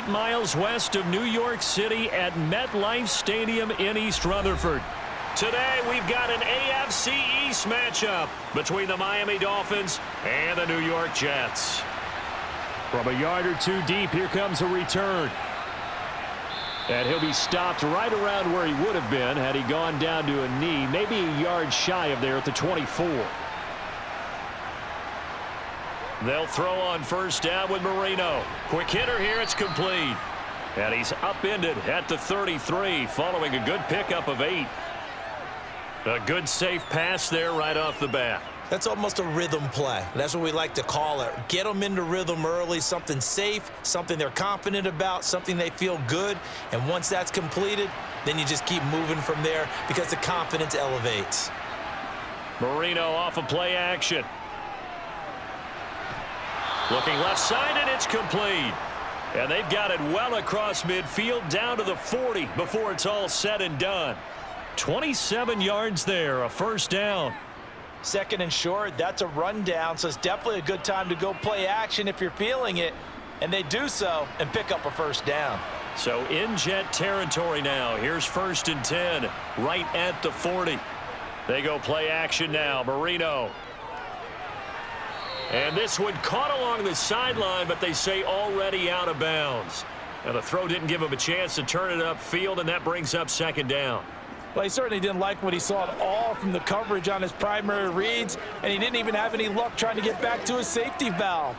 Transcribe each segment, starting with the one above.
8 miles west of New York City at MetLife Stadium in East Rutherford. Today, we've got an AFC East matchup between the Miami Dolphins and the New York Jets. From a yard or two deep, here comes a return. And he'll be stopped right around where he would have been had he gone down to a knee, maybe a yard shy of there at the 24. They'll throw on first down with Marino. Quick hitter here, it's complete. And he's upended at the 33 following a good pickup of 8. A good safe pass there right off the bat. That's almost a rhythm play. That's what we like to call it. Get them into rhythm early, something safe, something they're confident about, something they feel good. And once that's completed, then you just keep moving from there because the confidence elevates. Marino off of play action. Looking left side, and it's complete. And they've got it well across midfield down to the 40 before it's all said and done. 27 yards there, a first down. Second and short, that's a rundown, so it's definitely a good time to go play action if you're feeling it. And they do so and pick up a first down. So in Jet territory now. Here's first and 10 right at the 40. They go play action now. Marino. And this one caught along the sideline, but they say already out of bounds. Now the throw didn't give him a chance to turn it upfield, and that brings up second down. Well, he certainly didn't like what he saw at all from the coverage on his primary reads, and he didn't even have any luck trying to get back to his safety valve.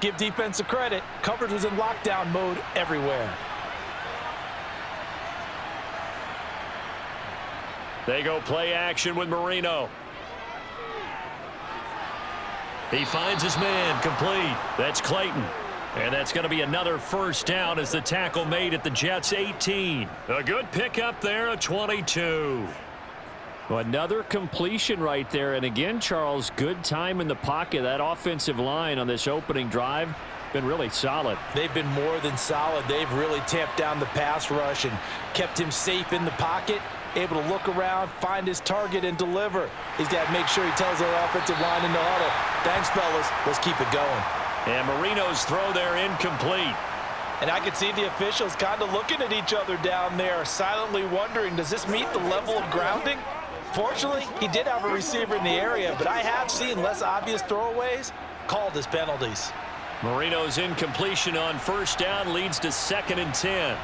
Give defense a credit. Coverage was in lockdown mode everywhere. They go play action with Marino. He finds his man, complete. That's Clayton. And that's going to be another first down as the tackle made at the Jets' 18. A good pickup there, a 22. Another completion right there. And again, Charles, good time in the pocket. That offensive line on this opening drive been really solid. They've been more than solid. They've really tamped down the pass rush and kept him safe in the pocket, able to look around, find his target, and deliver. He's got to make sure he tells their offensive line in the huddle, thanks, fellas. Let's keep it going. And Marino's throw there incomplete. And I could see the officials kind of looking at each other down there, silently wondering, does this meet the level of grounding? Fortunately, he did have a receiver in the area, but I have seen less obvious throwaways called as penalties. Marino's incompletion on first down leads to second and 10.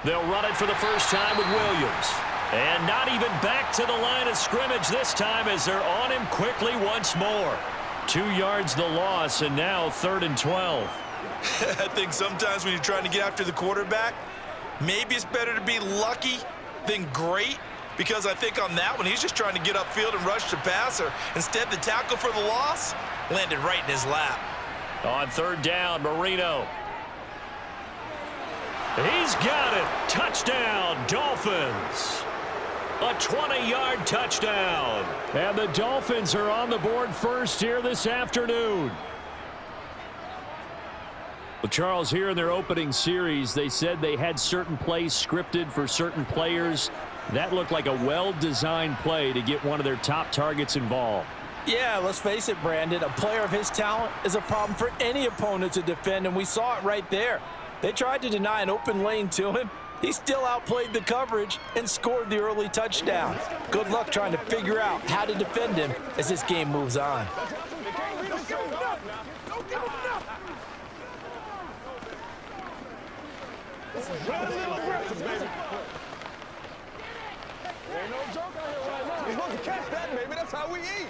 They'll run it for the first time with Williams. And not even back to the line of scrimmage this time as they're on him quickly once more. 2 yards the loss, and now third and 12. I think sometimes when you're trying to get after the quarterback, maybe it's better to be lucky than great, because I think on that one, he's just trying to get upfield and rush the passer. Instead, the tackle for the loss landed right in his lap. On third down, Marino. He's got it. Touchdown, Dolphins. A 20-yard touchdown. And the Dolphins are on the board first here this afternoon. Well, Charles, here in their opening series, they said they had certain plays scripted for certain players. That looked like a well-designed play to get one of their top targets involved. Yeah, let's face it, Brandon. A player of his talent is a problem for any opponent to defend, and we saw it right there. They tried to deny an open lane to him. He still outplayed the coverage and scored the early touchdown. Good luck trying to figure out how to defend him as this game moves on. You're supposed to catch that, baby. That's how we eat.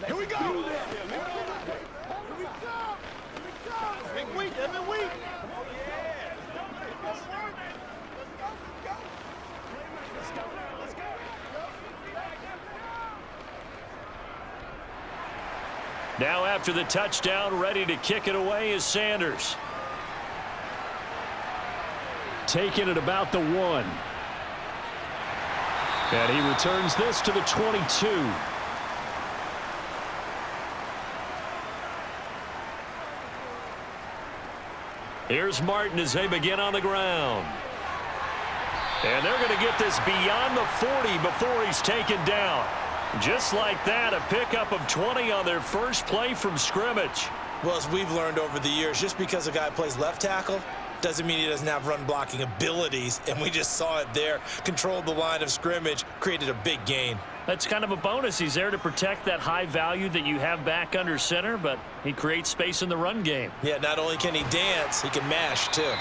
Here we go. Big week, every week. Now after the touchdown, ready to kick it away is Sanders. Taking it about the 1. And he returns this to the 22. Here's Martin as they begin on the ground. And they're going to get this beyond the 40 before he's taken down. Just like that, a pickup of 20 on their first play from scrimmage. Well, as we've learned over the years, just because a guy plays left tackle doesn't mean he doesn't have run blocking abilities, and we just saw it there. Controlled the line of scrimmage, created a big gain. That's kind of a bonus. He's there to protect that high value that you have back under center, but he creates space in the run game. Yeah, not only can he dance, he can mash too.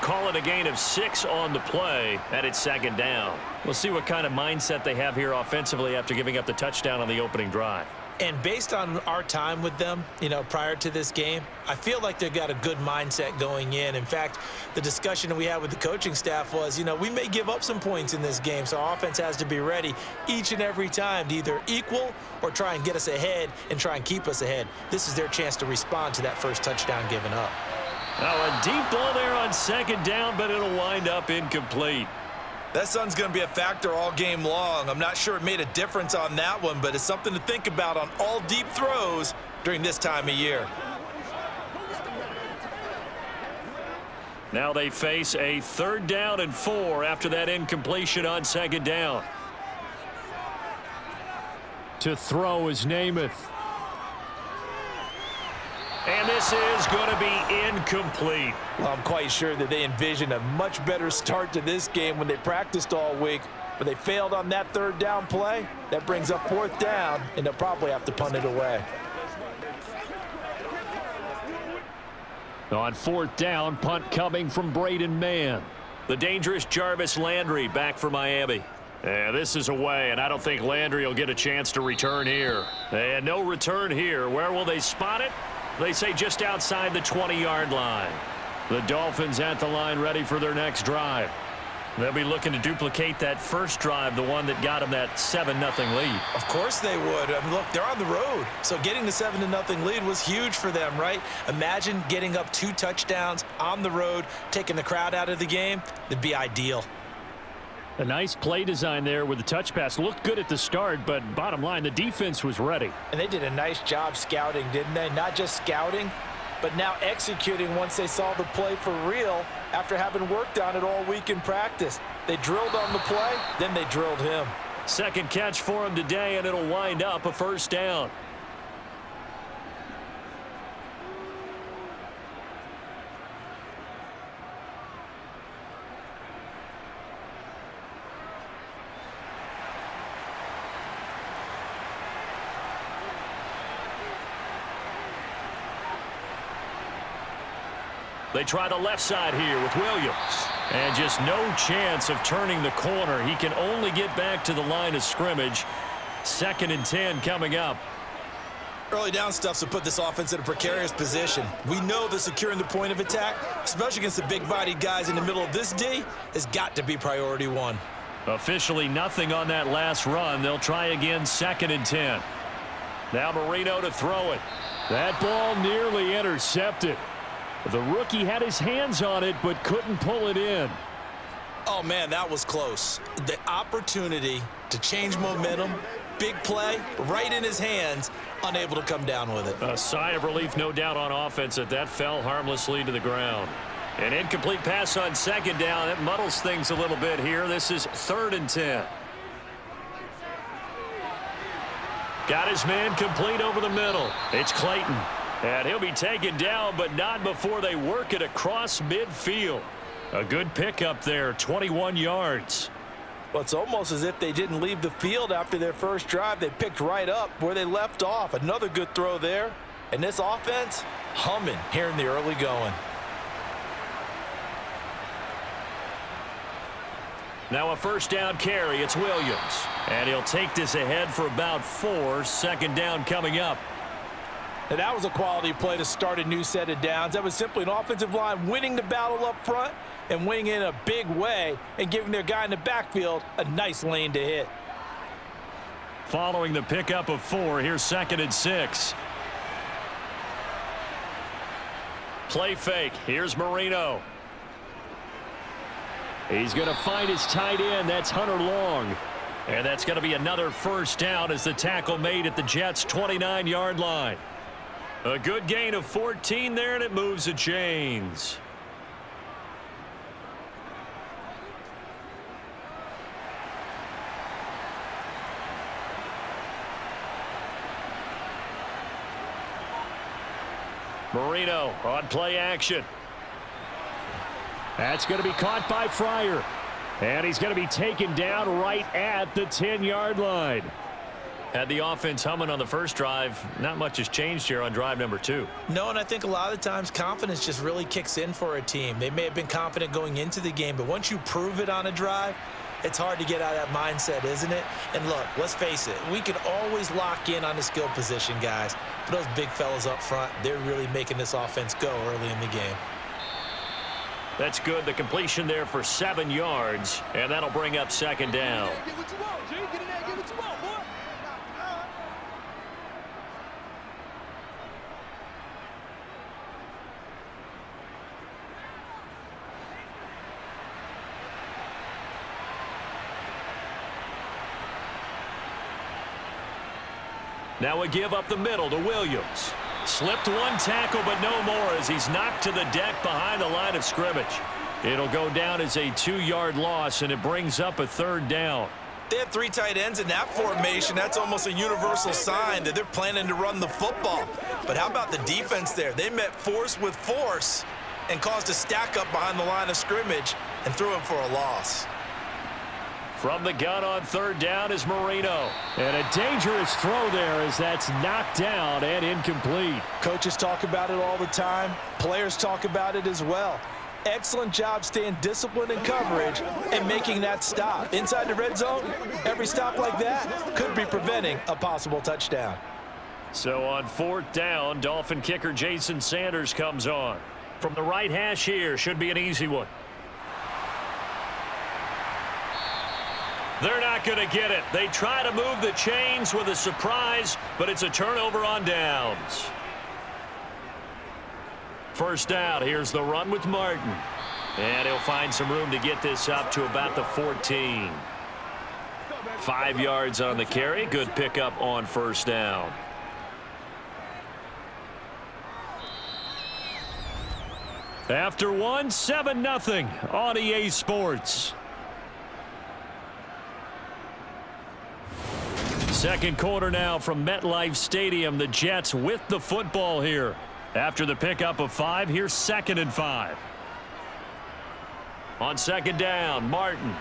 Call it a gain of 6 on the play, and it's second down. We'll see what kind of mindset they have here offensively after giving up the touchdown on the opening drive. And based on our time with them, prior to this game, I feel like they've got a good mindset going in. In fact, the discussion that we had with the coaching staff was, we may give up some points in this game, so our offense has to be ready each and every time to either equal or try and get us ahead and try and keep us ahead. This is their chance to respond to that first touchdown given up. Now a deep ball there on second down, but it'll wind up incomplete. That sun's going to be a factor all game long. I'm not sure it made a difference on that one, but it's something to think about on all deep throws during this time of year. Now they face a 3rd down and 4 after that incompletion on second down. To throw is Namath. And this is going to be incomplete. Well, I'm quite sure that they envisioned a much better start to this game when they practiced all week, but they failed on that 3rd down play. That brings up 4th down, and they'll probably have to punt it away. On 4th down, punt coming from Braden Mann. The dangerous Jarvis Landry back for Miami. Yeah, this is away, and I don't think Landry will get a chance to return here. And no return here. Where will they spot it? They say just outside the 20-yard line. The Dolphins at the line ready for their next drive. They'll be looking to duplicate that first drive, the one that got them that 7-0 lead. Of course they would. I mean, look, they're on the road. So getting the 7-0 lead was huge for them, right? Imagine getting up 2 touchdowns on the road, taking the crowd out of the game. It'd be ideal. A nice play design there with the touch pass. Looked good at the start, but bottom line, the defense was ready. And they did a nice job scouting, didn't they? Not just scouting, but now executing once they saw the play for real after having worked on it all week in practice. They drilled on the play, then they drilled him. Second catch for him today, and it'll wind up a 1st down. They try the left side here with Williams. And just no chance of turning the corner. He can only get back to the line of scrimmage. 2nd and 10 coming up. Early down stuff to put this offense in a precarious position. We know that securing the point of attack, especially against the big-bodied guys in the middle of this D, has got to be priority 1. Officially nothing on that last run. They'll try again 2nd and 10. Now Marino to throw it. That ball nearly intercepted. The rookie had his hands on it, but couldn't pull it in. Oh, man, that was close. The opportunity to change momentum, big play, right in his hands, unable to come down with it. A sigh of relief, no doubt, on offense that fell harmlessly to the ground. An incomplete pass on 2nd down. That muddles things a little bit here. This is 3rd and 10. Got his man complete over the middle. It's Clayton. And he'll be taken down, but not before they work it across midfield. A good pickup there, 21 yards. Well, it's almost as if they didn't leave the field after their first drive. They picked right up where they left off. Another good throw there. And this offense, humming here in the early going. Now a 1st down carry. It's Williams. And he'll take this ahead for about 4. 2nd down coming up. And that was a quality play to start a new set of downs. That was simply an offensive line winning the battle up front and winning in a big way and giving their guy in the backfield a nice lane to hit. Following the pickup of 4, here's 2nd and 6. Play fake. Here's Marino. He's going to find his tight end. That's Hunter Long. And that's going to be another 1st down as the tackle made at the Jets' 29-yard line. A good gain of 14 there, and it moves the chains. Marino on play action. That's going to be caught by Fryer. And he's going to be taken down right at the 10-yard line. Had the offense humming on the first drive. Not much has changed here on drive number 2. No, and I think a lot of times confidence just really kicks in for a team. They may have been confident going into the game, but once you prove it on a drive, it's hard to get out of that mindset, isn't it? And look, let's face it, we can always lock in on the skill position, guys. But those big fellas up front, they're really making this offense go early in the game. That's good. The completion there for 7 yards, and that'll bring up second down. Get what you want, G. Get in there, get what you want, boy. Now a give up the middle to Williams. Slipped one tackle, but no more as he's knocked to the deck behind the line of scrimmage. It'll go down as a 2-yard loss, and it brings up a third down. They have 3 tight ends in that formation. That's almost a universal sign that they're planning to run the football. But how about the defense there? They met force with force and caused a stack up behind the line of scrimmage and threw him for a loss. From the gun on third down is Marino. And a dangerous throw there as that's knocked down and incomplete. Coaches talk about it all the time. Players talk about it as well. Excellent job staying disciplined in coverage and making that stop. Inside the red zone, every stop like that could be preventing a possible touchdown. So on fourth down, Dolphin kicker Jason Sanders comes on. From the right hash here, should be an easy one. They're not going to get it. They try to move the chains with a surprise, but it's a turnover on downs. First down, here's the run with Martin. And he'll find some room to get this up to about the 14. 5 yards on the carry. Good pickup on first down. After one, 7-0 on EA Sports. Second quarter now from MetLife Stadium. The Jets with the football here. After the pickup of 5, here's 2nd and 5. On second down, Martin.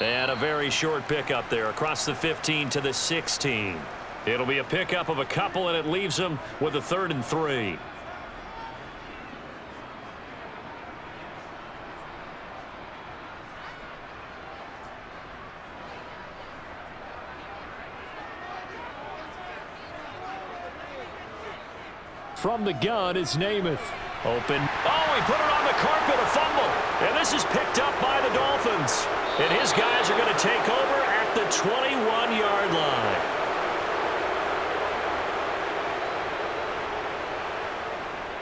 And a very short pickup there across the 15 to the 16. It'll be a pickup of a couple, and it leaves them with a 3rd and 3. From the gun is Namath. Open. Oh, he put it on the carpet, a fumble. And this is picked up by the Dolphins. And his guys are going to take over at the 21-yard line.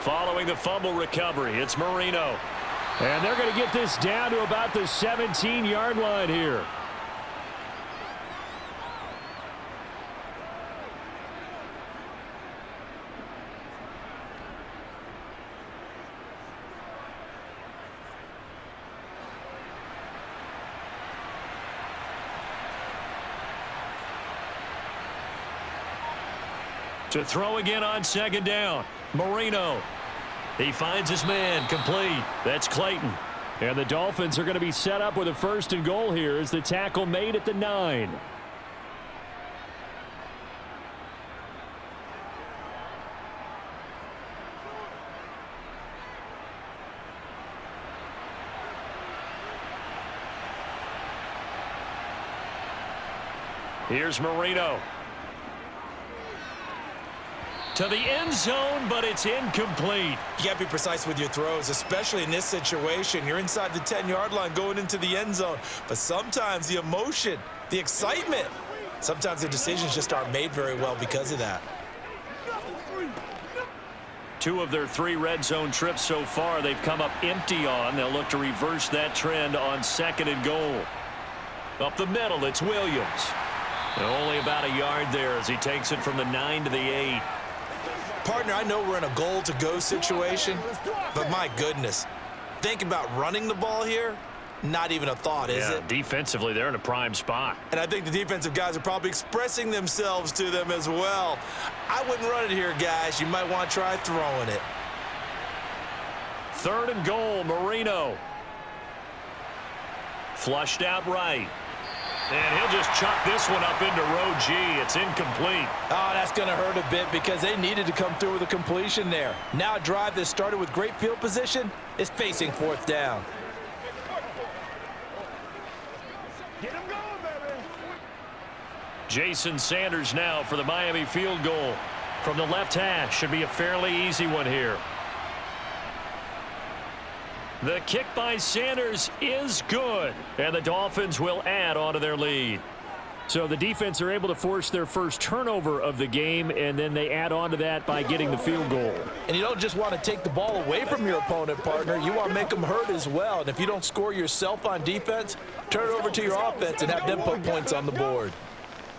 Following the fumble recovery, it's Marino. And they're going to get this down to about the 17-yard line here. To throw again on second down, Marino. He finds his man, complete. That's Clayton. And the Dolphins are going to be set up with a 1st and goal here as the tackle made at the 9. Here's Marino. To the end zone, but it's incomplete. You got to be precise with your throws, especially in this situation. You're inside the 10-yard line going into the end zone. But sometimes the emotion, the excitement, sometimes the decisions just aren't made very well because of that. 2 of their 3 red zone trips so far they've come up empty on. They'll look to reverse that trend on 2nd and goal. Up the middle, it's Williams. And only about a yard there as he takes it from the 9 to the 8. Partner, I know we're in a goal-to-go situation, but my goodness, think about running the ball here, not even a thought, is it? Defensively, they're in a prime spot. And I think the defensive guys are probably expressing themselves to them as well. I wouldn't run it here, guys. You might want to try throwing it. 3rd and goal, Marino. Flushed out right. And he'll just chuck this one up into row G. It's incomplete. Oh, that's going to hurt a bit because they needed to come through with a completion there. Now a drive that started with great field position is facing 4th down. Get him going, baby. Jason Sanders now for the Miami field goal. From the left hash, should be a fairly easy one here. The kick by Sanders is good, and the Dolphins will add on to their lead. So the defense are able to force their first turnover of the game, and then they add on to that by getting the field goal. And you don't just want to take the ball away from your opponent, partner. You want to make them hurt as well. And if you don't score yourself on defense, turn it over to your offense and have them put points on the board.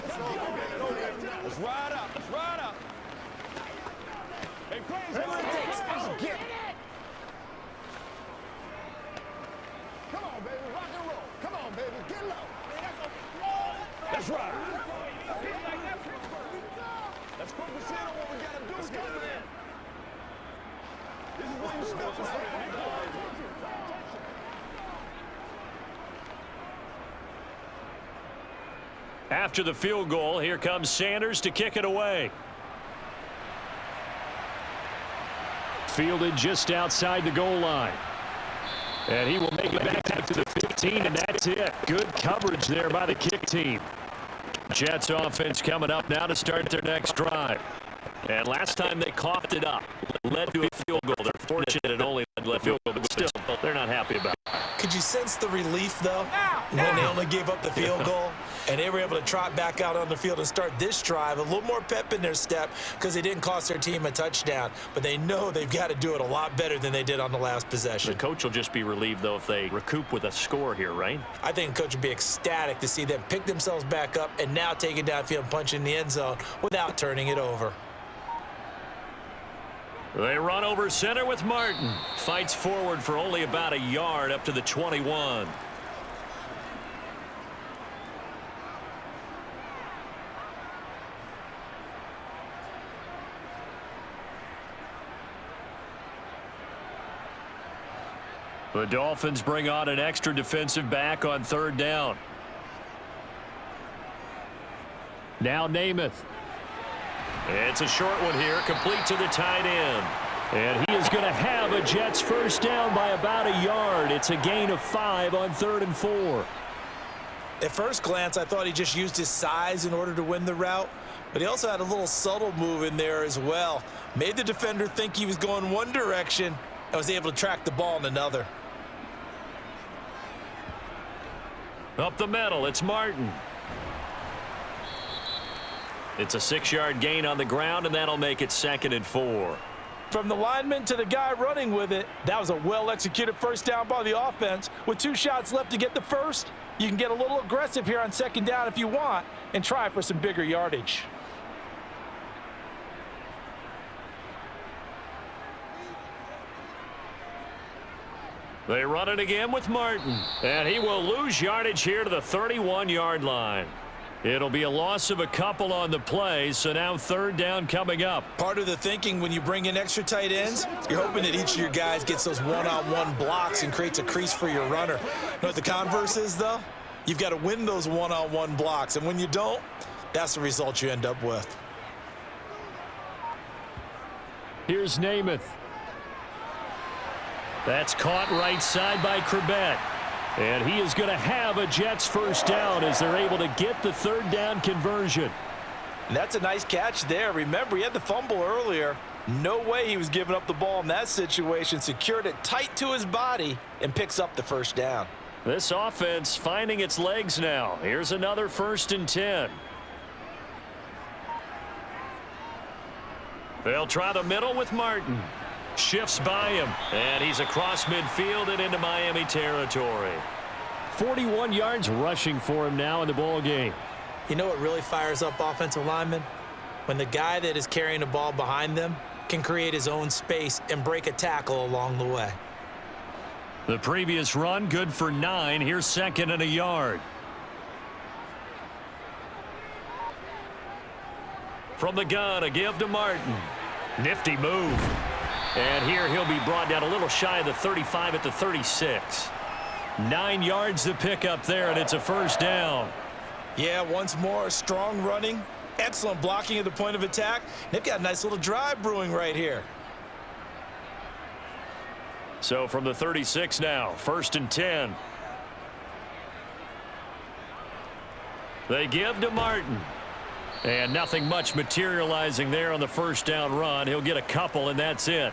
Let's ride up. Let's ride up. Hey, praise God. Get it. Come on, baby. Rock and roll. Come on, baby. Get low. That's right. Let's focus in on what we got to do. Let's go, man. This is what you're supposed to say. After the field goal, here comes Sanders to kick it away. Fielded just outside the goal line. And he will make it back to the 15, and that's it. Good coverage there by the kick team. Jets offense coming up now to start their next drive. And last time they coughed it up, led to a field goal. They're fortunate it only led to a field goal, but still, they're not happy about it. Could you sense the relief, though, when they only gave up the field goal? And they were able to trot back out on the field and start this drive. A little more pep in their step because they didn't cost their team a touchdown. But they know they've got to do it a lot better than they did on the last possession. The coach will just be relieved, though, if they recoup with a score here, right? I think the coach would be ecstatic to see them pick themselves back up and now take it downfield and punch in the end zone without turning it over. They run over center with Martin. Fights forward for only about a yard up to the 21. The Dolphins bring on an extra defensive back on 3rd down. Now Namath. It's a short one here, complete to the tight end. And he is going to have a Jets first down by about a yard. It's a gain of 5 on 3rd and 4. At first glance, I thought he just used his size in order to win the route, but he also had a little subtle move in there as well. Made the defender think he was going one direction and was able to track the ball in another. Up the middle, it's Martin. It's a 6-yard gain on the ground, and that'll make it 2nd and 4. From the lineman to the guy running with it, that was a well-executed first down by the offense. With 2 shots left to get the first, you can get a little aggressive here on 2nd down if you want and try for some bigger yardage. They run it again with Martin, and he will lose yardage here to the 31-yard line. It'll be a loss of a couple on the play, so now 3rd down coming up. Part of the thinking when you bring in extra tight ends, you're hoping that each of your guys gets those one-on-one blocks and creates a crease for your runner. You know what the converse is, though? You've got to win those one-on-one blocks, and when you don't, that's the result you end up with. Here's Namath. That's caught right side by Corbett. And he is going to have a Jets first down as they're able to get the 3rd down conversion. And that's a nice catch there. Remember, he had the fumble earlier. No way he was giving up the ball in that situation. Secured it tight to his body and picks up the first down. This offense finding its legs now. Here's another 1st and 10. They'll try the middle with Martin. Shifts by him, and he's across midfield and into Miami territory. 41 yards rushing for him now in the ball game. You know what really fires up offensive linemen? When the guy that is carrying the ball behind them can create his own space and break a tackle along the way. The previous run good for 9. Here's 2nd and a yard. From the gun, a give to Martin. Nifty move. And here he'll be brought down a little shy of the 35 at the 36. 9 yards to pick up there, and it's a first down. Yeah, once more, strong running, excellent blocking at the point of attack. They've got a nice little drive brewing right here. So from the 36 now, 1st and 10. They give to Martin. And nothing much materializing there on the first down run. He'll get a couple, and that's it.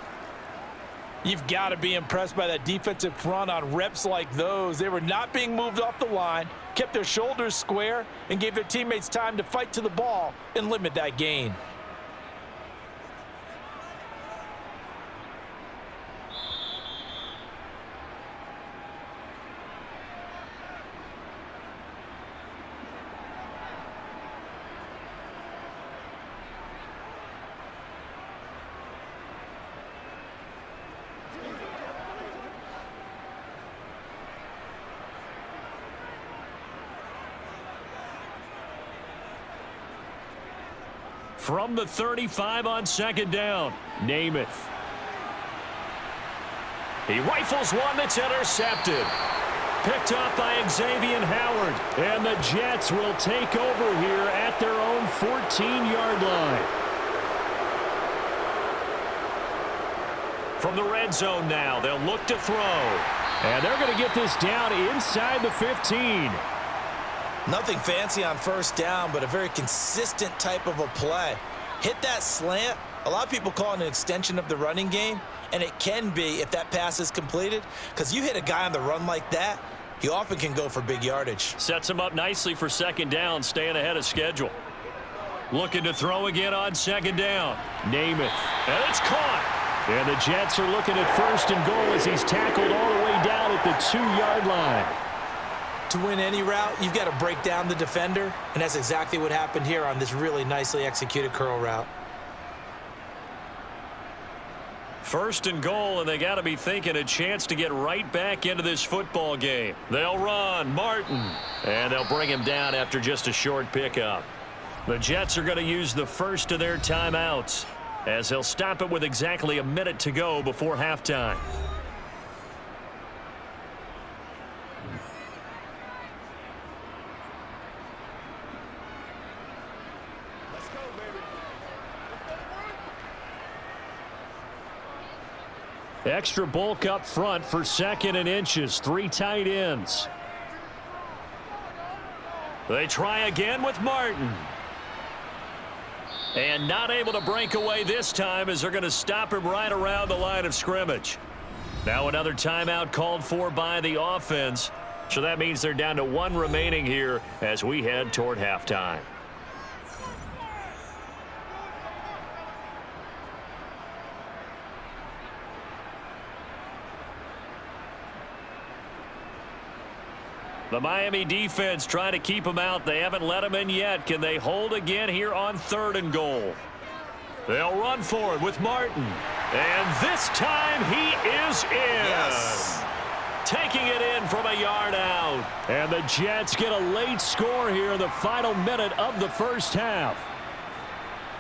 You've got to be impressed by that defensive front on reps like those. They were not being moved off the line, kept their shoulders square, and gave their teammates time to fight to the ball and limit that gain. From the 35 on 2nd down, Namath. He rifles one that's intercepted. Picked up by Xavier Howard. And the Jets will take over here at their own 14-yard line. From the red zone now, they'll look to throw. And they're going to get this down inside the 15. Nothing fancy on first down, but a very consistent type of a play. Hit that slant. A lot of people call it an extension of the running game, and it can be if that pass is completed, because you hit a guy on the run like that, he often can go for big yardage. Sets him up nicely for 2nd down, staying ahead of schedule. Looking to throw again on 2nd down. Namath. And it's caught. And the Jets are looking at 1st and goal as he's tackled all the way down at the 2-yard line. To win any route, you've got to break down the defender, and that's exactly what happened here on this really nicely executed curl route. 1st and goal, and they got to be thinking a chance to get right back into this football game. They'll run Martin, and they'll bring him down after just a short pickup. The Jets are going to use the first of their timeouts, as they'll stop it with exactly a minute to go before halftime. Extra bulk up front for 2nd and inches. 3 tight ends. They try again with Martin. And not able to break away this time as they're going to stop him right around the line of scrimmage. Now another timeout called for by the offense. So that means they're down to 1 remaining here as we head toward halftime. The Miami defense trying to keep them out. They haven't let them in yet. Can they hold again here on 3rd and goal? They'll run for it with Martin. And this time he is in. Yes. Taking it in from a yard out. And the Jets get a late score here in the final minute of the first half.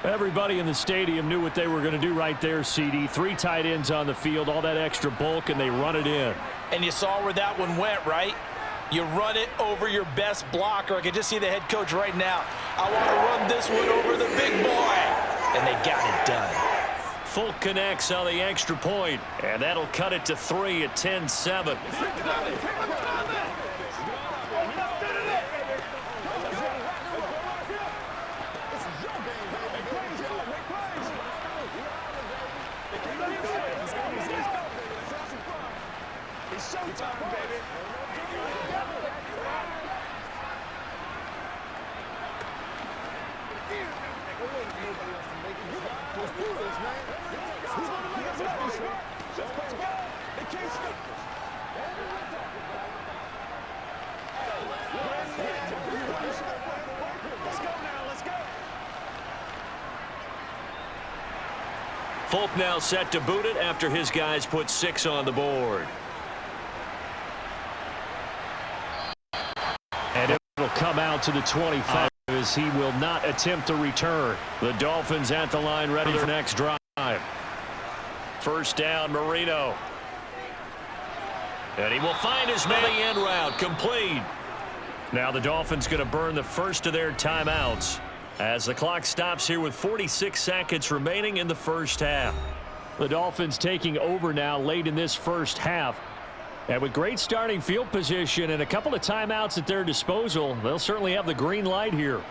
Everybody in the stadium knew what they were going to do right there, CD. 3 tight ends on the field, all that extra bulk, and they run it in. And you saw where that one went, right? You run it over your best blocker. I can just see the head coach right now. I want to run this one over the big boy. And they got it done. Full connects on the extra point, and that'll cut it to 3 at 10-7. Folk now set to boot it after his guys put 6 on the board. And it will come out to the 25 as he will not attempt to return. The Dolphins at the line ready for their next drive. First down, Marino. And he will find his man. The end route complete. Now the Dolphins going to burn the first of their timeouts as the clock stops here with 46 seconds remaining in the first half. The Dolphins taking over now late in this first half. And with great starting field position and a couple of timeouts at their disposal, they'll certainly have the green light here.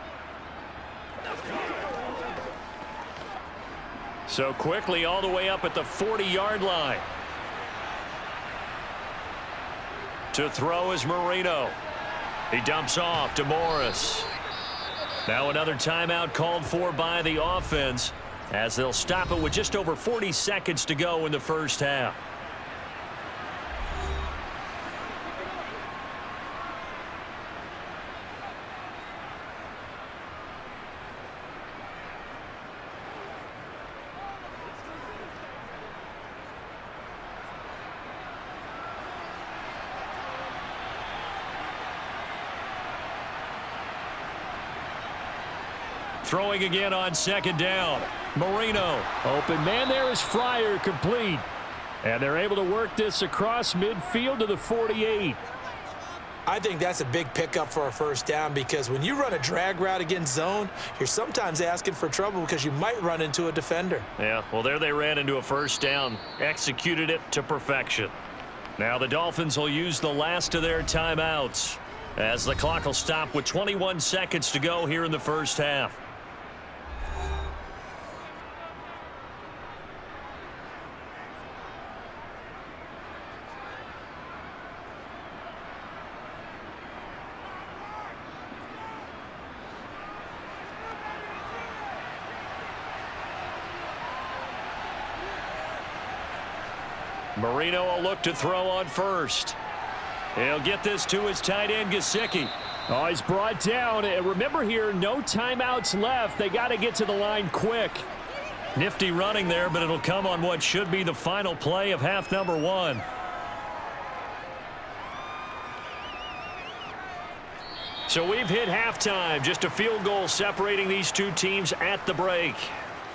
So quickly all the way up at the 40-yard line. To throw is Marino. He dumps off to Morris. Now another timeout called for by the offense as they'll stop it with just over 40 seconds to go in the first half. Throwing again on second down. Marino. Open man there is Fryer, complete. And they're able to work this across midfield to the 48. I think that's a big pickup for a first down because when you run a drag route against zone, you're sometimes asking for trouble because you might run into a defender. Yeah, well, there they ran into a first down. Executed it to perfection. Now the Dolphins will use the last of their timeouts as the clock will stop with 21 seconds to go here in the first half. Marino will look to throw on first. He'll get this to his tight end, Gesicki. Oh, he's brought down. And remember here, no timeouts left. They got to get to the line quick. Nifty running there, but it'll come on what should be the final play of half number one. So we've hit halftime. Just a field goal separating these two teams at the break.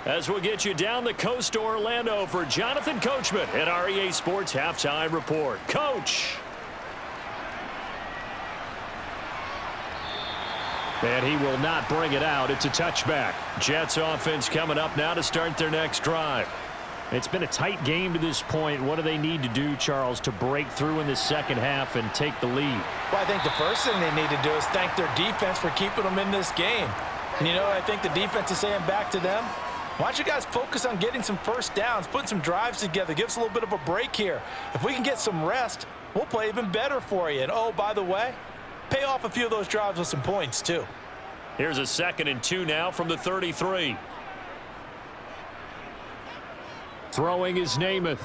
As we'll get you down the coast to Orlando for Jonathan Coachman at our EA Sports Halftime Report. Coach. And he will not bring it out. It's a touchback. Jets offense coming up now to start their next drive. It's been a tight game to this point. What do they need to do, Charles, to break through in the second half and take the lead? Well, I think the first thing they need to do is thank their defense for keeping them in this game. And, you know, I think the defense is saying back to them, why don't you guys focus on getting some first downs, putting some drives together, give us a little bit of a break here. If we can get some rest, we'll play even better for you. And, oh, by the way, pay off a few of those drives with some points, too. Here's a 2nd and 2 now from the 33. Throwing is Namath.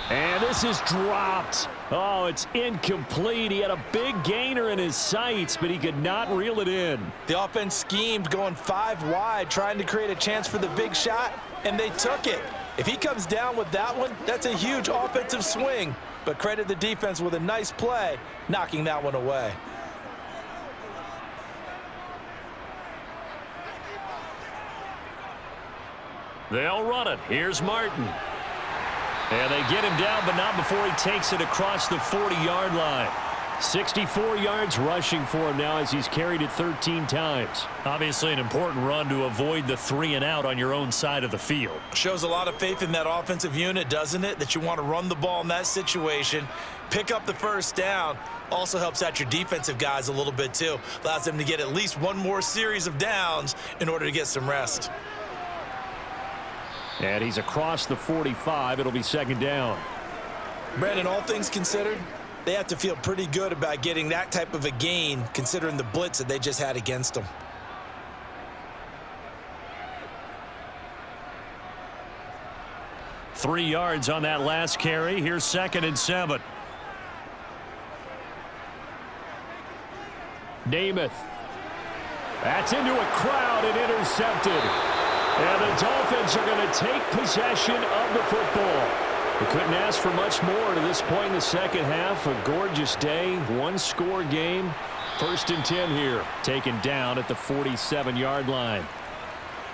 And this is dropped. Oh, it's incomplete. He had a big gainer in his sights, but he could not reel it in. The offense schemed going 5 wide, trying to create a chance for the big shot, and they took it. If he comes down with that one, that's a huge offensive swing. But credit the defense with a nice play, knocking that one away. They'll run it. Here's Martin. And they get him down, but not before he takes it across the 40-yard line. 64 yards rushing for him now as he's carried it 13 times. Obviously an important run to avoid the 3 and out on your own side of the field. Shows a lot of faith in that offensive unit, doesn't it? That you want to run the ball in that situation, pick up the first down. Also helps out your defensive guys a little bit too. Allows them to get at least one more series of downs in order to get some rest. And he's across the 45. It'll be 2nd down. Brandon, all things considered, they have to feel pretty good about getting that type of a gain considering the blitz that they just had against them. Three yards on that last carry. Here's 2nd and 7. Namath. That's into a crowd and intercepted. And the Dolphins are going to take possession of the football. We couldn't ask for much more to this point in the second half. A gorgeous day, one-score game. 1st and 10 here, taken down at the 47-yard line.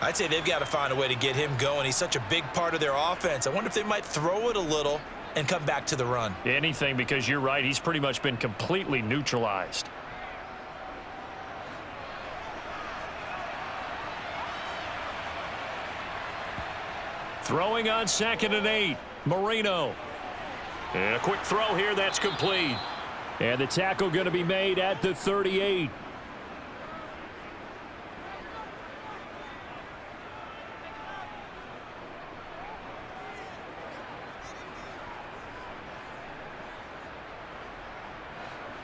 I'd say they've got to find a way to get him going. He's such a big part of their offense. I wonder if they might throw it a little and come back to the run. Anything, because you're right. He's pretty much been completely neutralized. Throwing on 2nd and 8. Marino. And a quick throw here. That's complete. And the tackle going to be made at the 38.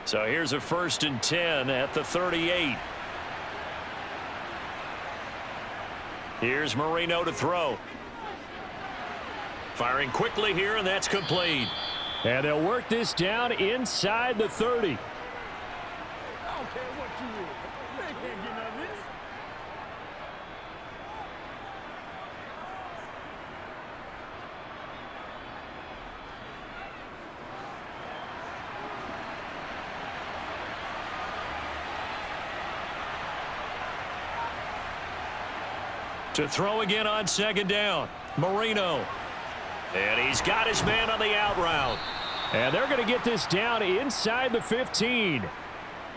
So here's a 1st and 10 at the 38. Here's Marino to throw. Firing quickly here, and that's complete. And they'll work this down inside the 30. I don't care what you is. They can't get none of this. To throw again on 2nd down. Marino. And he's got his man on the out route. And they're going to get this down inside the 15.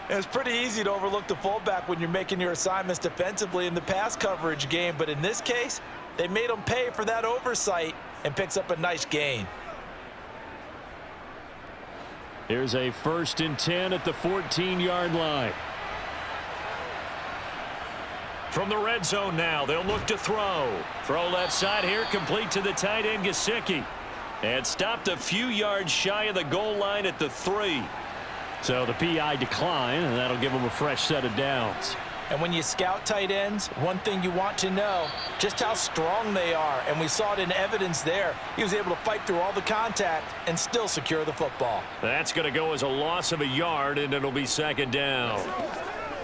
It's pretty easy to overlook the fullback when you're making your assignments defensively in the pass coverage game, but in this case, they made him pay for that oversight and picks up a nice gain. Here's a 1st and 10 at the 14-yard line. From the red zone now, they'll look to throw. Throw left side here, complete to the tight end, Gesicki. And stopped a few yards shy of the goal line at the 3. So the PI decline, and that'll give them a fresh set of downs. And when you scout tight ends, one thing you want to know, just how strong they are. And we saw it in evidence there. He was able to fight through all the contact and still secure the football. That's going to go as a loss of a yard, and it'll be 2nd down.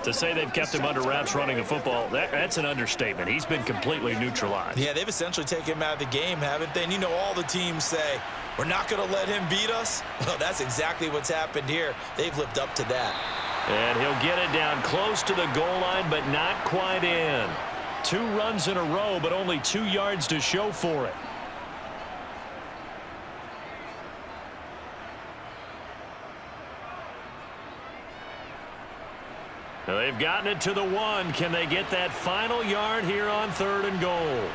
To say they've kept him under wraps running the football, that's an understatement. He's been completely neutralized. Yeah, they've essentially taken him out of the game, haven't they? And you know all the teams say, we're not going to let him beat us. Well, that's exactly what's happened here. They've lived up to that. And he'll get it down close to the goal line, but not quite in. 2 runs in a row, but only 2 yards to show for it. They've gotten it to the 1. Can they get that final yard here on 3rd and goal?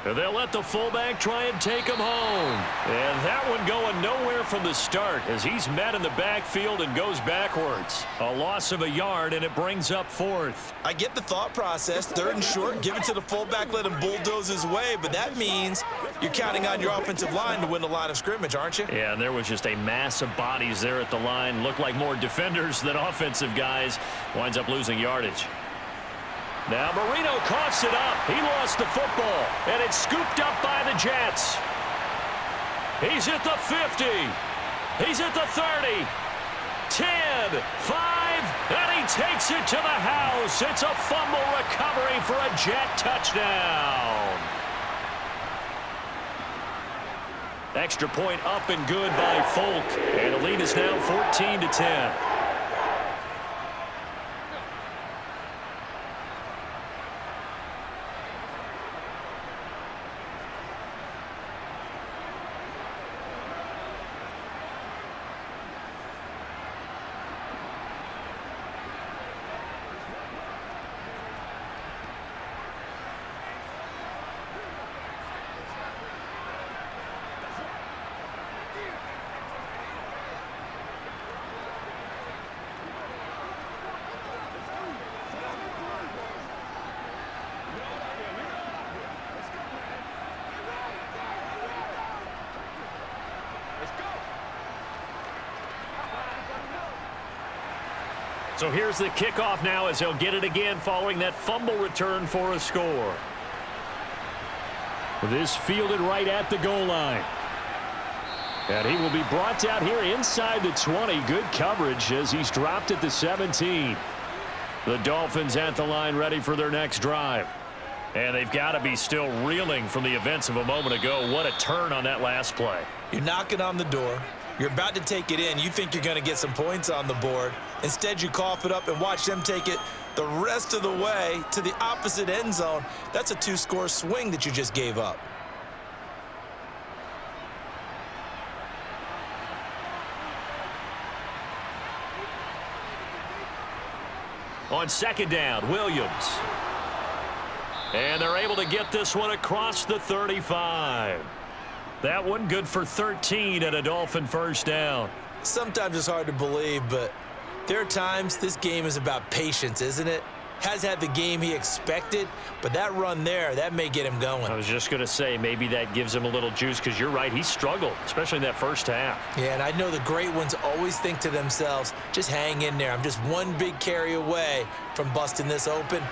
They'll let the fullback try and take him home. And that one going nowhere from the start as he's met in the backfield and goes backwards. A loss of a yard, and it brings up 4th. I get the thought process. 3rd and short, give it to the fullback, let him bulldoze his way. But that means you're counting on your offensive line to win the line of scrimmage, aren't you? Yeah, and there was just a mass of bodies there at the line. Looked like more defenders than offensive guys. Winds up losing yardage. Now Marino coughs it up. He lost the football, and it's scooped up by the Jets. He's at the 50. He's at the 30. 10, 5, and he takes it to the house. It's a fumble recovery for a Jet touchdown. Extra point up and good by Folk, and the lead is now 14-10. So here's the kickoff now as he'll get it again following that fumble return for a score. This fielded right at the goal line. And he will be brought down here inside the 20. Good coverage as he's dropped at the 17. The Dolphins at the line ready for their next drive. And they've got to be still reeling from the events of a moment ago. What a turn on that last play. You're knocking on the door. You're about to take it in. You think you're going to get some points on the board. Instead, you cough it up and watch them take it the rest of the way to the opposite end zone. That's a 2-score swing that you just gave up. On second down, Williams. And they're able to get this one across the 35. That one good for 13 and a Dolphin first down. Sometimes it's hard to believe, but there are times this game is about patience, isn't it? Has had the game he expected, but that run there, that may get him going. I was just going to say, maybe that gives him a little juice, because you're right, he struggled, especially in that first half. Yeah, and I know the great ones always think to themselves, just hang in there. I'm just one big carry away from busting this open.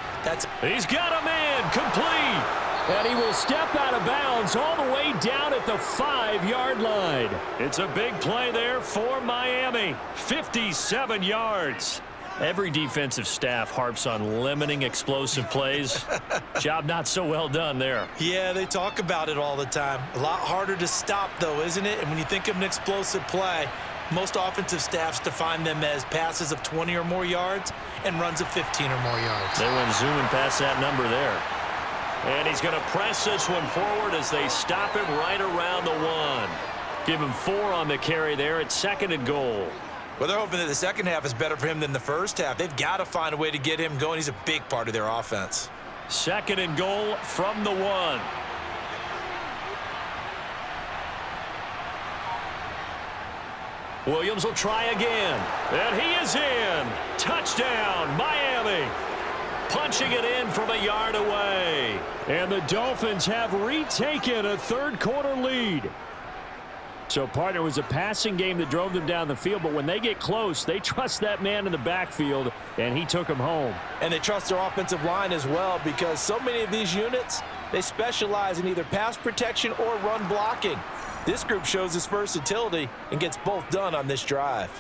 He's got a man, complete. And he will step out of bounds all the way down at the 5-yard line. It's a big play there for Miami. 57 yards. Every defensive staff harps on limiting explosive plays. Job not so well done there. Yeah, they talk about it all the time. A lot harder to stop, though, isn't it? And when you think of an explosive play, most offensive staffs define them as passes of 20 or more yards and runs of 15 or more yards. They went zooming past that number there. And he's going to press this one forward as they stop him right around the 1. Give him 4 on the carry there at 2nd and goal. Well, they're hoping that the second half is better for him than the first half. They've got to find a way to get him going. He's a big part of their offense. 2nd and goal from the 1. Williams will try again. And he is in. Touchdown, Miami. Punching it in from a yard away. And the Dolphins have retaken a third-quarter lead. So, partner, it was a passing game that drove them down the field, but when they get close, they trust that man in the backfield, and he took them home. And they trust their offensive line as well, because so many of these units, they specialize in either pass protection or run blocking. This group shows its versatility and gets both done on this drive.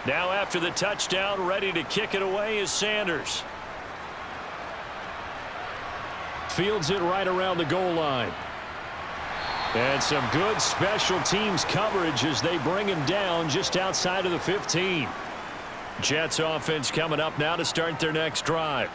Now after the touchdown, ready to kick it away is Sanders. Fields it right around the goal line. And some good special teams coverage as they bring him down just outside of the 15. Jets offense coming up now to start their next drive.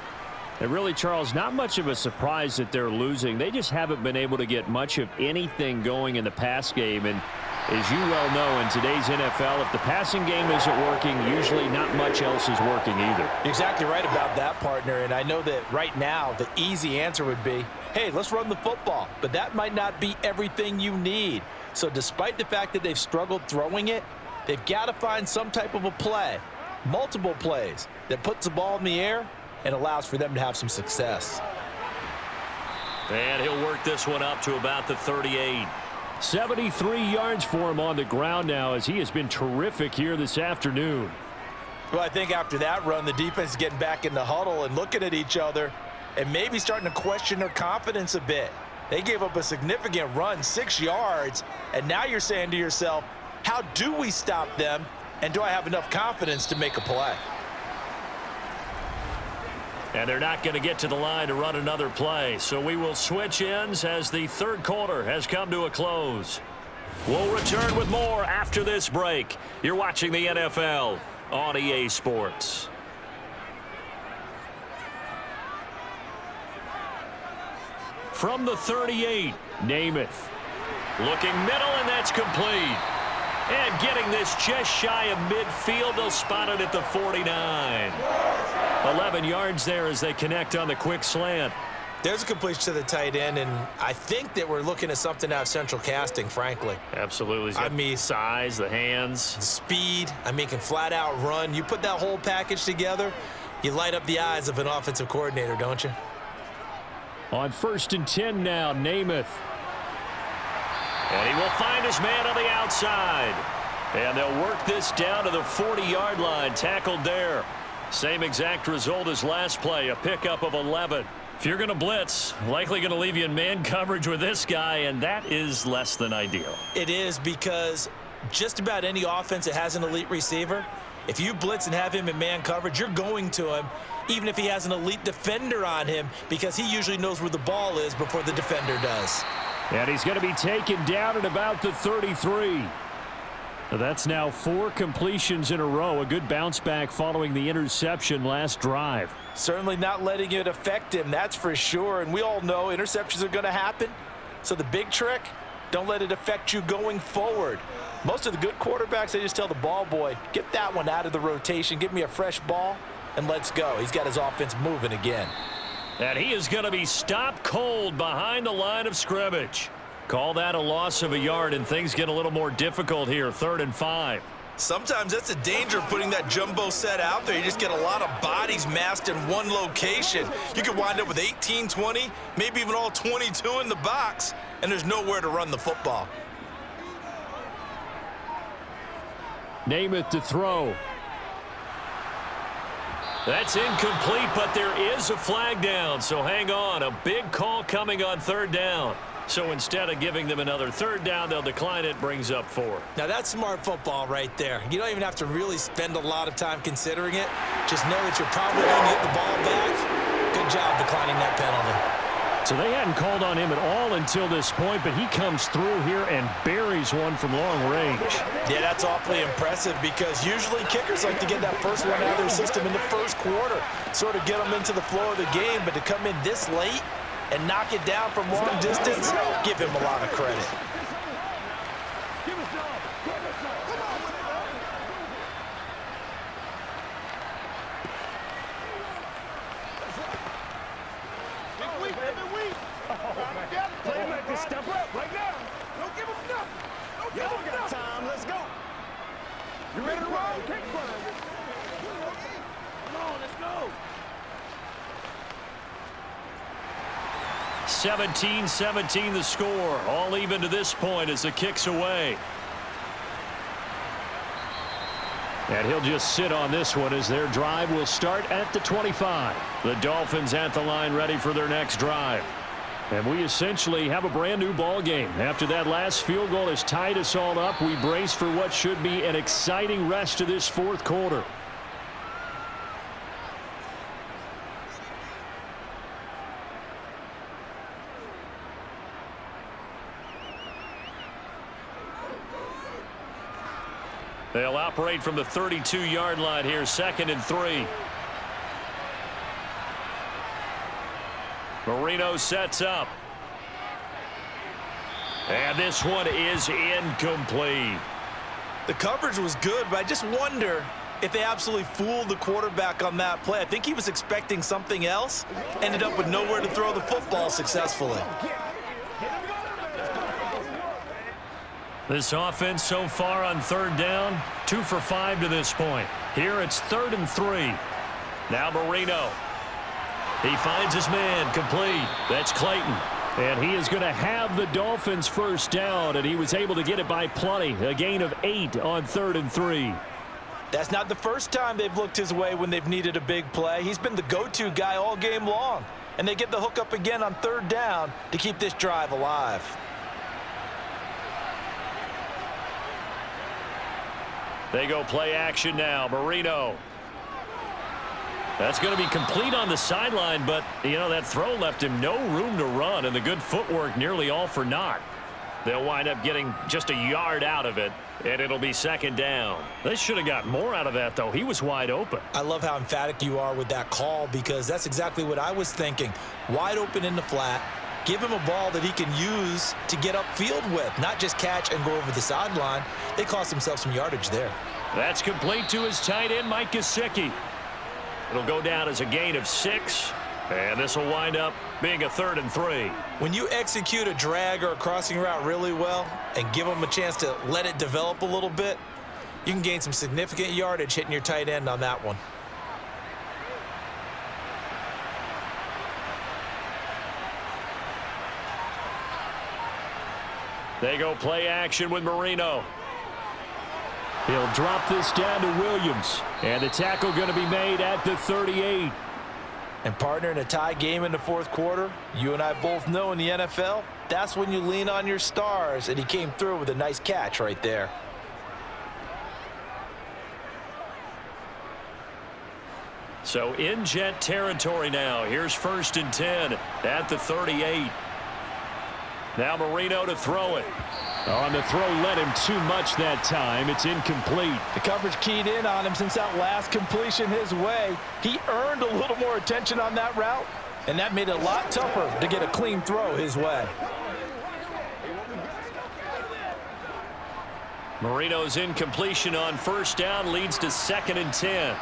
And really, Charles, not much of a surprise that they're losing. They just haven't been able to get much of anything going in the pass game. And as you well know, in today's NFL, if the passing game isn't working, usually not much else is working either. You're exactly right about that, partner. And I know that right now the easy answer would be, hey, let's run the football. But that might not be everything you need. So despite the fact that they've struggled throwing it, they've got to find some type of a play, multiple plays, that puts the ball in the air and allows for them to have some success. And he'll work this one up to about the 38. 73 yards for him on the ground now, as he has been terrific here this afternoon. Well, I think after that run, the defense is getting back in the huddle and looking at each other and maybe starting to question their confidence a bit. They gave up a significant run, 6 yards, and now you're saying to yourself, how do we stop them, and do I have enough confidence to make a play? And they're not going to get to the line to run another play. So we will switch ends as the third quarter has come to a close. We'll return with more after this break. You're watching the NFL on EA Sports. From the 38, Namath. Looking middle, and that's complete. And getting this just shy of midfield, they'll spot it at the 49. 11 yards there as they connect on the quick slant. There's a completion to the tight end, and I think that we're looking at something out of central casting, frankly. Absolutely. He's got the size, the hands. The speed. I mean, can flat out run. You put that whole package together, you light up the eyes of an offensive coordinator, don't you? On 1st and 10 now, Namath. And he will find his man on the outside. And they'll work this down to the 40-yard line, tackled there. Same exact result as last play, a pickup of 11. If you're going to blitz, likely going to leave you in man coverage with this guy, and that is less than ideal. It is, because just about any offense that has an elite receiver, if you blitz and have him in man coverage, you're going to him, even if he has an elite defender on him, because he usually knows where the ball is before the defender does. And he's going to be taken down at about the 33. That's now 4 completions in a row. A good bounce back following the interception last drive. Certainly not letting it affect him, that's for sure. And we all know interceptions are going to happen. So the big trick, don't let it affect you going forward. Most of the good quarterbacks, they just tell the ball boy, get that one out of the rotation, give me a fresh ball, and let's go. He's got his offense moving again. And he is going to be stopped cold behind the line of scrimmage. Call that a loss of a yard, and things get a little more difficult here, 3rd and 5. Sometimes that's the danger of putting that jumbo set out there. You just get a lot of bodies massed in one location. You could wind up with 18, 20, maybe even all 22 in the box, and there's nowhere to run the football. Namath to throw. That's incomplete, but there is a flag down, so hang on. A big call coming on 3rd down. So instead of giving them another 3rd down, they'll decline it, brings up 4. Now that's smart football right there. You don't even have to really spend a lot of time considering it. Just know that you're probably going to get the ball back. Good job declining that penalty. So they hadn't called on him at all until this point, but he comes through here and buries one from long range. Yeah, that's awfully impressive, because usually kickers like to get that first one out of their system in the first quarter, sort of get them into the flow of the game, but to come in this late and knock it down from long distance, give him a lot of credit. Playmakers, step up right now. Don't give him nothing. Don't give him nothing. Time, let's go. You ready to roll? Come on, let's go. 17-17 the score. All even to this point as the kick's away. And he'll just sit on this one as their drive will start at the 25. The Dolphins at the line ready for their next drive. And we essentially have a brand new ball game. After that last field goal has tied us all up, we brace for what should be an exciting rest of this 4th quarter. They'll operate from the 32-yard line here, 2nd and 3. Marino sets up. And this one is incomplete. The coverage was good, but I just wonder if they absolutely fooled the quarterback on that play. I think he was expecting something else, ended up with nowhere to throw the football successfully. This offense so far on 3rd down, 2 for 5 to this point. Here it's 3rd and 3. Now Marino. He finds his man, complete. That's Clayton. And he is going to have the Dolphins' first down, and he was able to get it by plenty. A gain of 8 on 3rd and 3. That's not the first time they've looked his way when they've needed a big play. He's been the go-to guy all game long. And they get the hook up again on 3rd down to keep this drive alive. They go play action now. Marino. That's going to be complete on the sideline, but, you know, that throw left him no room to run, and the good footwork nearly all for naught. They'll wind up getting just a yard out of it, and it'll be 2nd down. They should have got more out of that, though. He was wide open. I love how emphatic you are with that call, because that's exactly what I was thinking. Wide open in the flat. Give him a ball that he can use to get upfield with, not just catch and go over the sideline. They cost themselves some yardage there. That's complete to his tight end, Mike Gesicki. It'll go down as a gain of 6, And this will wind up being a 3rd and 3. When you execute a drag or a crossing route really well and give them a chance to let it develop a little bit, you can gain some significant yardage hitting your tight end on that one. They go play action with Marino. He'll drop this down to Williams. And the tackle going to be made at the 38. And partner, in a tie game in the 4th quarter, you and I both know in the NFL, that's when you lean on your stars, and he came through with a nice catch right there. So in Jet territory now. Here's 1st and 10 at the 38. Now Marino to throw it. On the throw, led him too much that time. It's incomplete. The coverage keyed in on him since that last completion his way. He earned a little more attention on that route, and that made it a lot tougher to get a clean throw his way. Marino's incompletion on 1st down leads to 2nd and 10.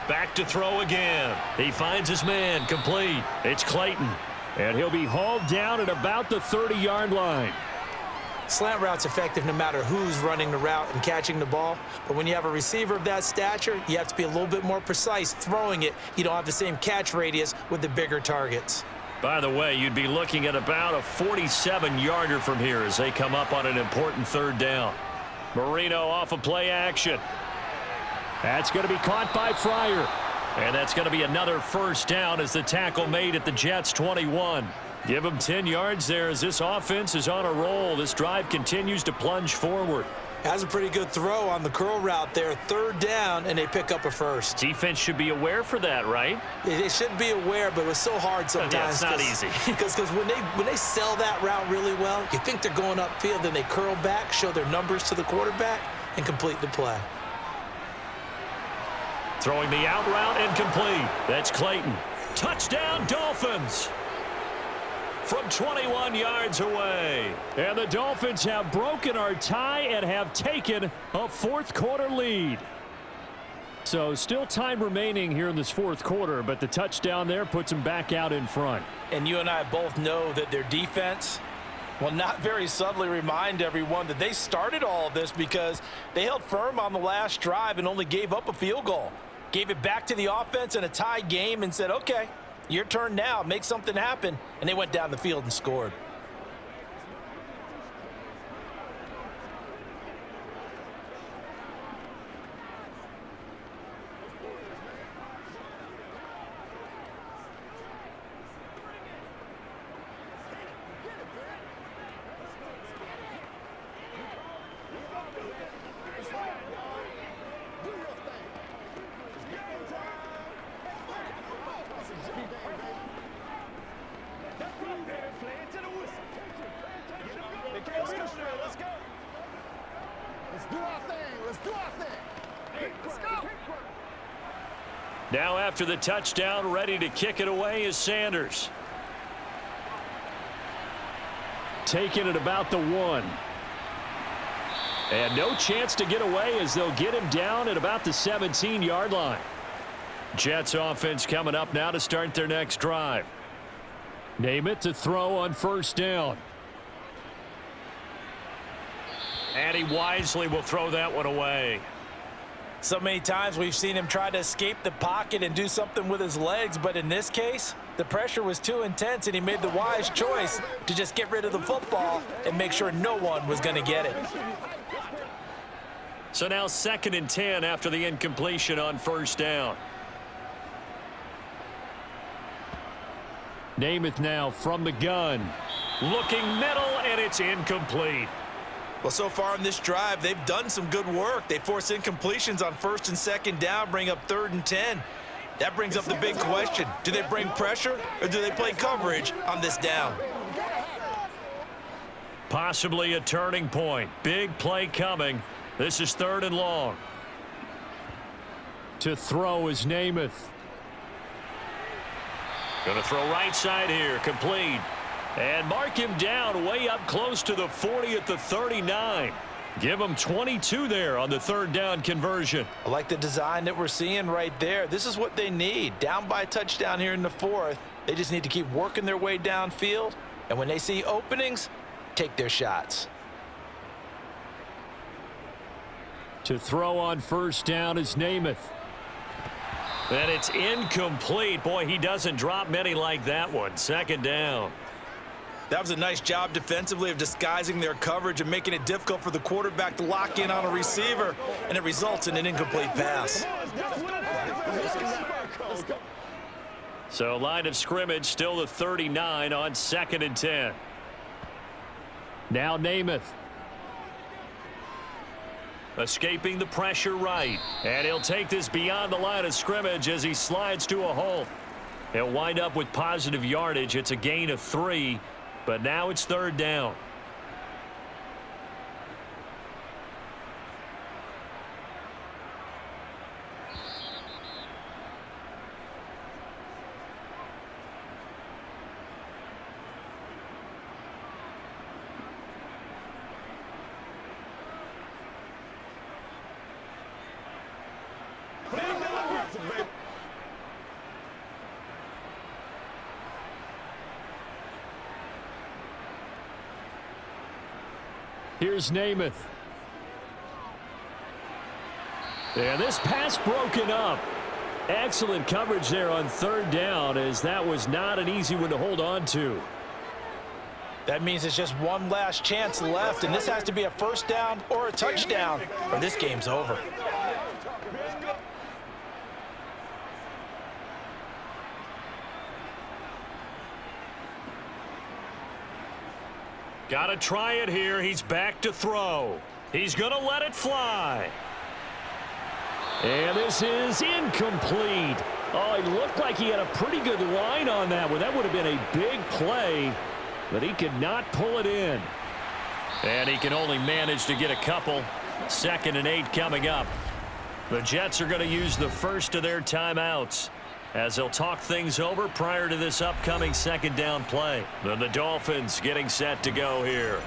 Back to throw again. He finds his man, complete. It's Clayton. And he'll be hauled down at about the 30-yard line. Slant route's effective no matter who's running the route and catching the ball. But when you have a receiver of that stature, you have to be a little bit more precise throwing it. You don't have the same catch radius with the bigger targets. By the way, you'd be looking at about a 47-yarder from here as they come up on an important 3rd down. Marino off of play action. That's going to be caught by Fryer. And that's going to be another 1st down as the tackle made at the Jets' 21. Give them 10 yards there as this offense is on a roll. This drive continues to plunge forward. Has a pretty good throw on the curl route there. 3rd down, and they pick up a 1st. Defense should be aware for that, right? They should be aware, but it was so hard sometimes. Yeah, it's not easy. Because when they sell that route really well, you think they're going upfield, then they curl back, show their numbers to the quarterback, and complete the play. Throwing the out route incomplete. That's Clayton. Touchdown, Dolphins. From 21 yards away. And the Dolphins have broken our tie and have taken a 4th quarter lead. So still time remaining here in this 4th quarter, but the touchdown there puts them back out in front. And you and I both know that their defense will not very subtly remind everyone that they started all of this because they held firm on the last drive and only gave up a field goal. Gave it back to the offense in a tie game and said, okay, your turn now, make something happen. And they went down the field and scored. Now after the touchdown, ready to kick it away is Sanders. Taking it about the 1. And no chance to get away as they'll get him down at about the 17-yard line. Jets offense coming up now to start their next drive. Namath to throw on 1st down. And he wisely will throw that one away. So many times we've seen him try to escape the pocket and do something with his legs, but in this case, the pressure was too intense and he made the wise choice to just get rid of the football and make sure no one was going to get it. So now 2nd and 10 after the incompletion on 1st down. Namath now from the gun. Looking middle, and it's incomplete. Well, so far in this drive, they've done some good work. They force incompletions on 1st and 2nd down, bring up 3rd and 10. That brings up the big question. Do they bring pressure or do they play coverage on this down? Possibly a turning point. Big play coming. This is 3rd and long. To throw is Namath. Going to throw right side here. Complete. And mark him down way up close to the 40 at the 39. Give them 22 there on the third down conversion. I like the design that we're seeing right there. This is what they need. Down by a touchdown here in the fourth. They just need to keep working their way downfield. And when they see openings, take their shots. To throw on first down is Namath. And it's incomplete. Boy, he doesn't drop many like that one. Second down. That was a nice job defensively of disguising their coverage and making it difficult for the quarterback to lock in on a receiver, and it results in an incomplete pass. So line of scrimmage still the 39 on 2nd and 10. Now Namath. Escaping the pressure right. And he'll take this beyond the line of scrimmage as he slides to a halt. He'll wind up with positive yardage. It's a gain of 3, but now it's third down. Here's Namath. And this pass broken up. Excellent coverage there on third down, as that was not an easy one to hold on to. That means it's just one last chance left, and this has to be a first down or a touchdown, or this game's over. Got to try it here. He's back to throw. He's going to let it fly. And this is incomplete. Oh, it looked like he had a pretty good line on that one. That would have been a big play, but he could not pull it in. And he can only manage to get a couple. 2nd and 8 coming up. The Jets are going to use the first of their timeouts as they'll talk things over prior to this upcoming second down play. Then the Dolphins getting set to go here.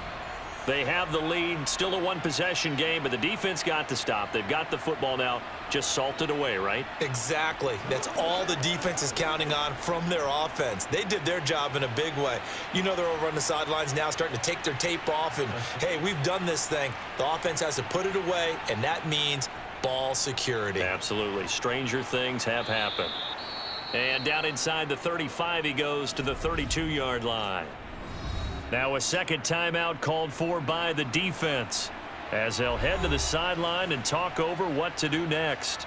They have the lead, still a one-possession game, but the defense got to stop. They've got the football now, just salted away, right? Exactly. That's all the defense is counting on from their offense. They did their job in a big way. You know they're over on the sidelines now starting to take their tape off, and, hey, we've done this thing. The offense has to put it away, and that means ball security. Absolutely. Stranger things have happened. And down inside the 35, he goes to the 32-yard line. Now a second timeout called for by the defense as they'll head to the sideline and talk over what to do next.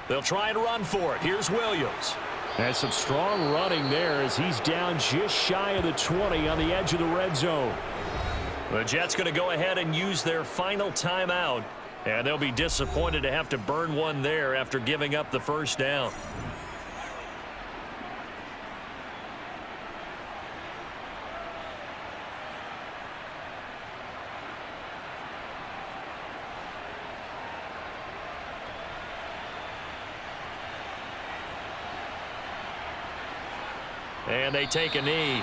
They'll try and run for it. Here's Williams. And some strong running there as he's down just shy of the 20 on the edge of the red zone. The Jets going to go ahead and use their final timeout, and they'll be disappointed to have to burn one there after giving up the first down. And they take a knee.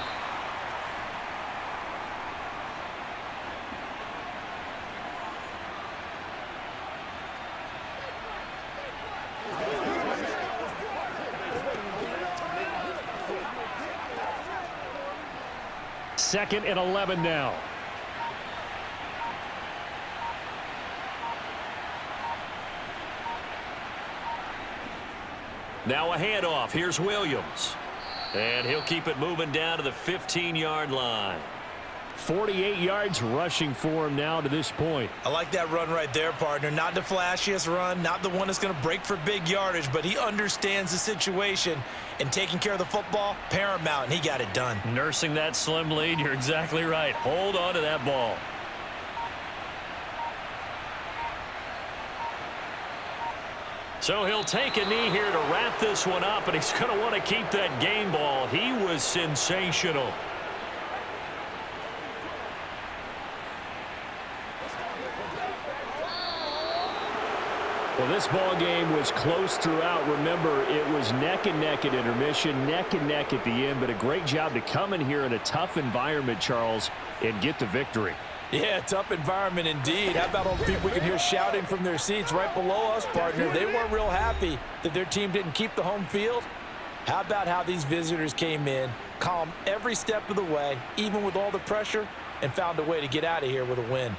Second and 11 now. Now a handoff. Here's Williams. And he'll keep it moving down to the 15-yard line. 48 yards rushing for him now to this point. I like that run right there, partner. Not the flashiest run, not the one that's going to break for big yardage, but he understands the situation, and taking care of the football, paramount, and he got it done. Nursing that slim lead, you're exactly right. Hold on to that ball. So he'll take a knee here to wrap this one up, and he's going to want to keep that game ball. He was sensational. Well, this ball game was close throughout. Remember, it was neck and neck at intermission, neck and neck at the end, but a great job to come in here in a tough environment, Charles, and get the victory. Yeah, tough environment indeed. How about all the people we can hear shouting from their seats right below us, partner? They weren't real happy that their team didn't keep the home field. How about how these visitors came in, calm every step of the way, even with all the pressure, and found a way to get out of here with a win?